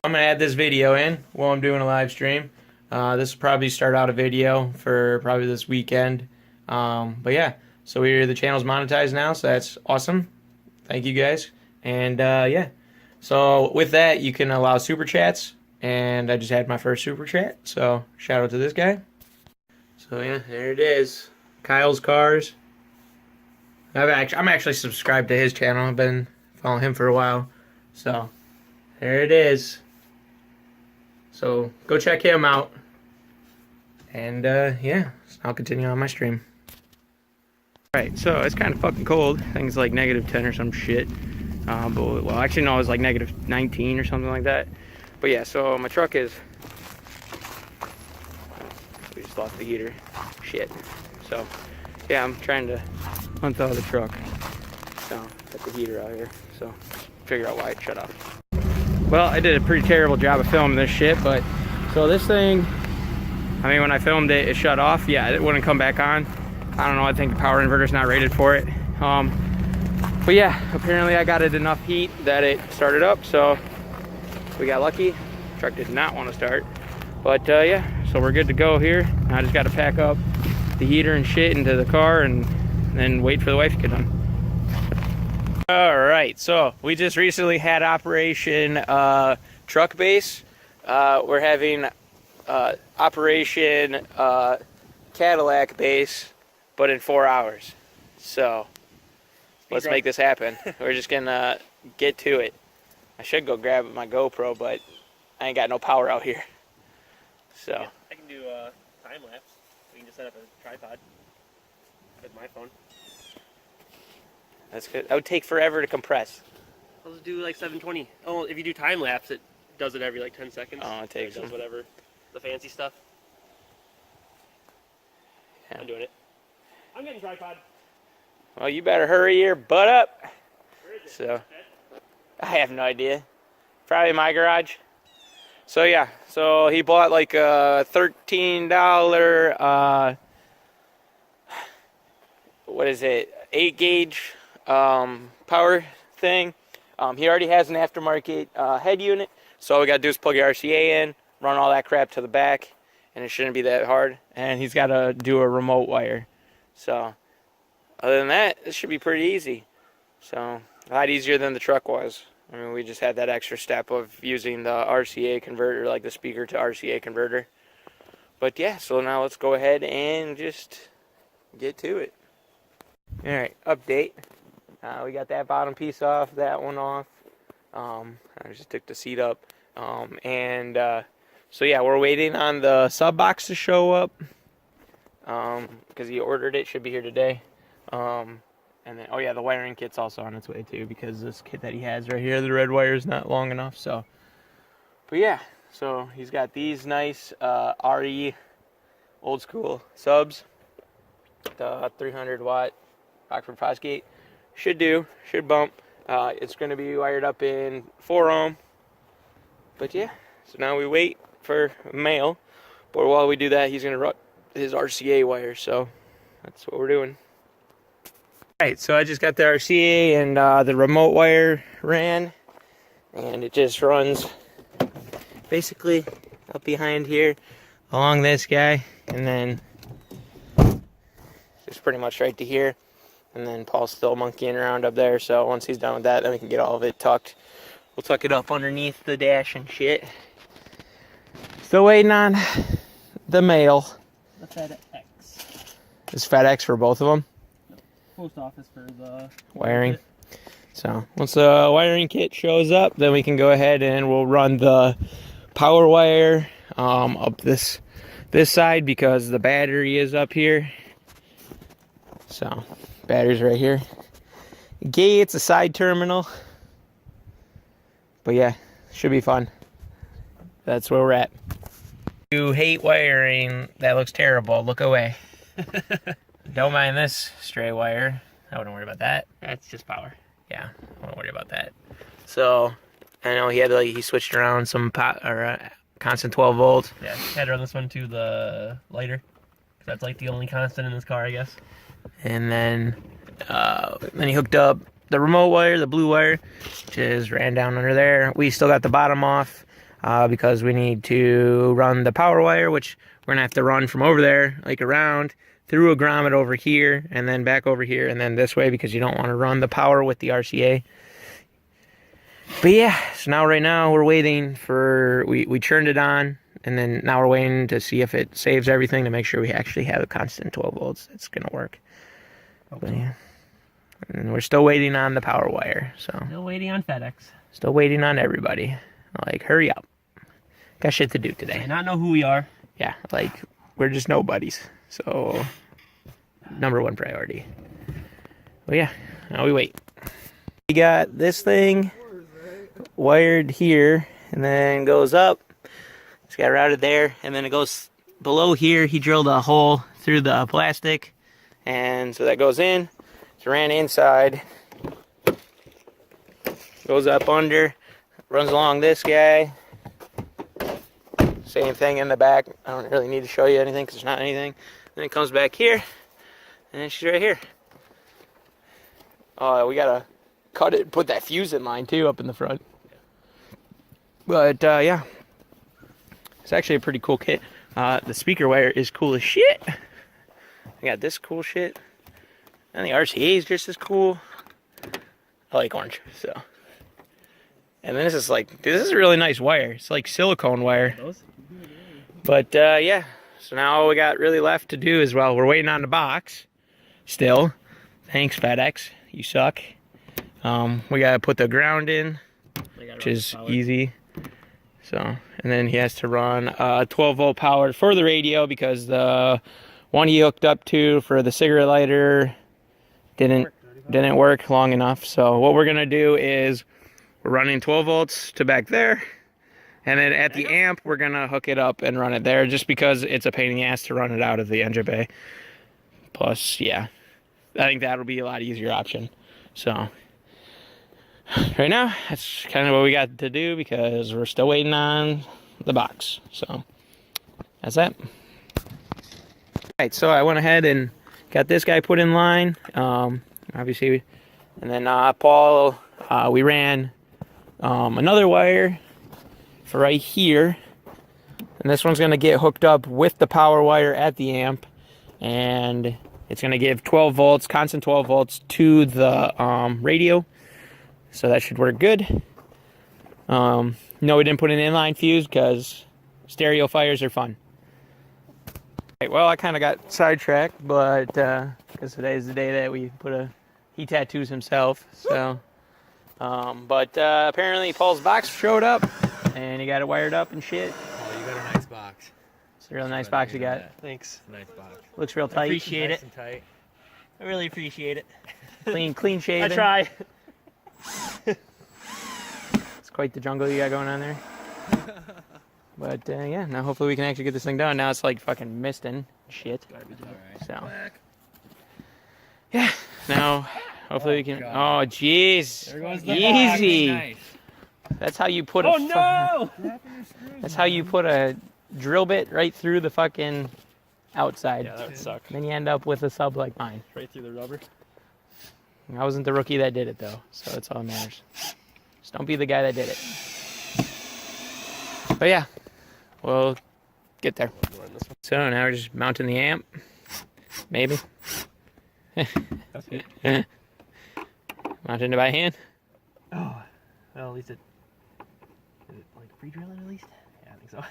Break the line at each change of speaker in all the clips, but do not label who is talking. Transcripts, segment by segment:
I'm gonna add this video in while I'm doing a live stream. This will probably start out a video for probably this weekend. But yeah, so the channel's monetized now, so that's awesome. Thank you guys. And yeah, so with that, you can allow super chats, and I just had my first super chat. So shout out to this guy. So yeah, there it is, Kyle's Cars. I'm actually subscribed to his channel. I've been following him for a while. So there it is. So go check him out. And yeah, I'll continue on my stream. Alright, so it's kind of fucking cold. I think it's like -10 or some shit. But, well, actually no, it's like -19 or something like that. But yeah, so my truck is... We just lost the heater. Shit. So yeah, I'm trying to unthaw the truck. So got the heater out here. So figure out why it shut off. Well, I did a pretty terrible job of filming this shit, but so this thing, I mean, when I filmed it, it shut off. Yeah, it wouldn't come back on. I don't know, I think the power inverter's not rated for it. But yeah, apparently I got it enough heat that it started up, so we got lucky. The truck did not want to start. But yeah, so we're good to go here. I just got to pack up the heater and shit into the car and then wait for the wife to get done. Alright, so we just recently had Operation Truck Base. We're having Operation Cadillac Base, but in 4 hours. So let's make this happen. We're just gonna get to it. I should go grab my GoPro, but I ain't got no power out here. So
yeah, I can do time lapse. We can just set up a tripod with my phone.
That's good. That would take forever to compress.
I'll just do like 720. Oh, if you do time lapse, it does it every like 10 seconds.
Oh, it takes
does whatever. The fancy stuff.
Yeah.
I'm doing it. I'm getting tripod.
Well, you better hurry your butt up.
Where is it?
So I have no idea. Probably my garage. So yeah, so he bought like a $13 what is it, 8 gauge power thing. He already has an aftermarket head unit, so all we gotta do is plug your RCA in, run all that crap to the back, and it shouldn't be that hard. And he's got to do a remote wire. So other than that, it should be pretty easy. So a lot easier than the truck was. I mean, we just had that extra step of using the RCA converter, like the speaker to RCA converter. But yeah, so now let's go ahead and just get to it. Alright, update. We got that bottom piece off, that one off. I just took the seat up. So yeah, we're waiting on the sub box to show up. Because he ordered it, should be here today. And then, oh yeah, the wiring kit's also on its way too, because this kit that he has right here, the red wire is not long enough. So, but yeah, so he's got these nice RE old school subs. The 300 watt Rockford Fosgate should bump. It's going to be wired up in 4 ohm. But yeah, so now we wait for mail. But while we do that, he's going to run his RCA wire. So that's what we're doing. Alright, so I just got the RCA and the remote wire ran. And it just runs basically up behind here along this guy. And then just pretty much right to here. And then Paul's still monkeying around up there, so once he's done with that, then we can get all of it tucked. We'll tuck it up underneath the dash and shit. Still waiting on the mail.
The FedEx.
Is FedEx for both of them?
No, post office for the
wiring. So once the wiring kit shows up, then we can go ahead and we'll run the power wire up this side, because the battery is up here. So battery's right here. Gate's a side terminal. But yeah, should be fun. That's where we're at. You hate wiring. That looks terrible. Look away. Don't mind this stray wire. I wouldn't worry about that.
That's just power.
Yeah, I wouldn't worry about that. So I know he switched around some constant 12 volt.
Yeah, had to run this one to the lighter. That's like the only constant in this car, I guess.
And then he hooked up the remote wire, the blue wire, just ran down under there. We still got the bottom off. because we need to run the power wire, which we're going to have to run from over there, like around, through a grommet over here, and then back over here, and then this way, because you don't want to run the power with the RCA. But yeah, so now right now we're waiting for, we turned it on, and then now we're waiting to see if it saves everything to make sure we actually have a constant 12 volts. It's going to work. But yeah. And we're still waiting on the power wire, so.
Still waiting on FedEx.
Still waiting on everybody. Like, hurry up. Got shit to do today.
I not know who we are.
Yeah, like, we're just nobodies. So, #1 priority. But yeah, now we wait. We got this thing wired here, and then goes up. It's got routed there, and then it goes below here. He drilled a hole through the plastic, and so that goes in. It's ran inside. Goes up under. Runs along this guy. Same thing in the back. I don't really need to show you anything because there's not anything. Then it comes back here, and then she's right here. Oh, we gotta cut it, put that fuse in line too up in the front. But yeah, it's actually a pretty cool kit. The speaker wire is cool as shit. I got this cool shit, and the RCA is just as cool. I like orange, so. And then this is like, dude, this is a really nice wire. It's like silicone wire. But yeah, so now all we got really left to do is, well, we're waiting on the box still. Thanks, FedEx. You suck. We gotta put the ground in, which is easy. So, and then he has to run 12-volt power for the radio because the one he hooked up to for the cigarette lighter didn't work long enough. So what we're gonna do is we're running 12 volts to back there, and then at the amp we're gonna hook it up and run it there, just because it's a pain in the ass to run it out of the engine bay. Plus, yeah, I think that'll be a lot easier option. So right now that's kind of what we got to do because we're still waiting on the box. So that's that. Alright, so I went ahead and got this guy put in line, obviously, and then Paul, we ran another wire for right here, and this one's going to get hooked up with the power wire at the amp, and it's going to give 12 volts, constant 12 volts to the radio, so that should work good. No, we didn't put an inline fuse because stereo fires are fun. Right, well, I kind of got sidetracked, but because today's the day that he tattoos himself, so but apparently Paul's box showed up and he got it wired up and shit.
Oh, you got a nice box.
It's a real nice box you got.
Thanks.
Nice box.
Looks real tight.
Appreciate
Nice
it.
and tight.
I really appreciate it.
Clean shaven.
I try.
It's quite the jungle you got going on there. But yeah, now hopefully we can actually get this thing done. Now it's like fucking misting shit.
Alright.
So yeah, now hopefully we can. Oh jeez,
There goes the
easy.
box. Nice.
That's how you put
Oh no!
That's how you put a drill bit right through the fucking outside.
Yeah, that would suck.
Then you end up with a sub like mine.
Right through the rubber.
I wasn't the rookie that did it though, so that's all that matters. Just don't be the guy that did it. But yeah, we'll get there. So now we're just mounting the amp. Maybe.
That's it.
Mounting it by hand.
Oh, well, at least is it like pre-drilling at least? Yeah, I think so.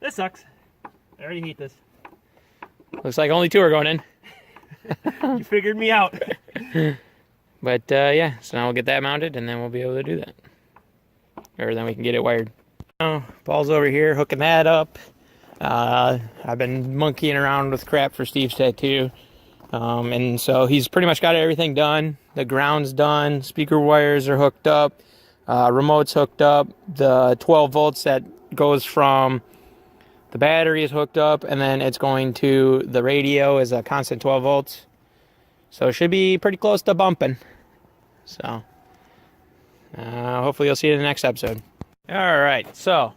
This sucks. I already hate this.
Looks like only 2 are going in.
You figured me out.
But yeah, so now we'll get that mounted and then we'll be able to do that. Or then we can get it wired. Oh, Paul's over here hooking that up. I've been monkeying around with crap for Steve's tattoo. And so he's pretty much got everything done. The ground's done, speaker wires are hooked up, remote's hooked up, the 12 volts that goes from the battery is hooked up, and then it's going to the radio is a constant 12 volts. So it should be pretty close to bumping. So hopefully you'll see it in the next episode. Alright, so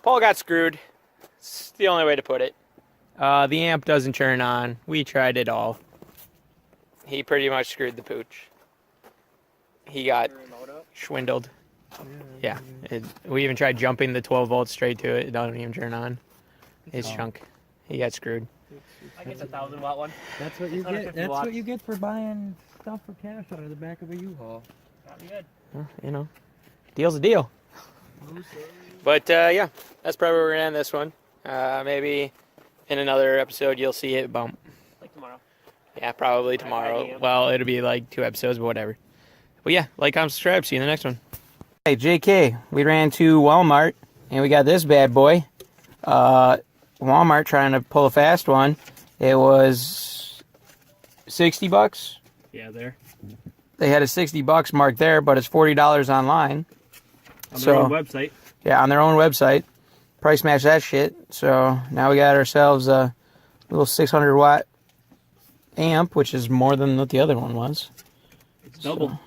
Paul got screwed. It's the only way to put it. The amp doesn't turn on. We tried it all. He pretty much screwed the pooch. He got swindled. Yeah, we even tried jumping the 12 volts straight to it. It doesn't even turn on. It's chunk. He got screwed.
I get the 1,000-watt one.
That's what you get. That's what you get for buying stuff for cash out of the back of a U-Haul.
Got me good.
Well, you know, deal's a deal. But yeah, that's probably where we're gonna end this one. Maybe in another episode you'll see it bump.
Like tomorrow.
Yeah, probably tomorrow. Well, it'll be like 2 episodes, but whatever. But yeah, like, comment, subscribe. See you in the next one. Hey, JK, we ran to Walmart and we got this bad boy. Walmart trying to pull a fast one. It was $60.
Yeah, there.
They had a $60 mark there, but it's $40 online.
On their own website.
Yeah, on their own website. Price match that shit. So now we got ourselves a little 600-watt amp, which is more than what the other one was.
It's double.
So.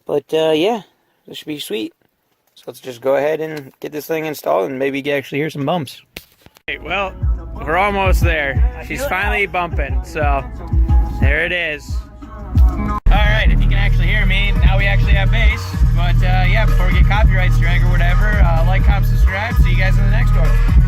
But yeah, this should be sweet. So let's just go ahead and get this thing installed and maybe actually hear some bumps. Okay, well, we're almost there. She's finally bumping, so there it is. Alright, if you can actually hear me, now we actually have bass. But yeah, before we get copyright strike or whatever, like, comment, subscribe. See you guys in the next one.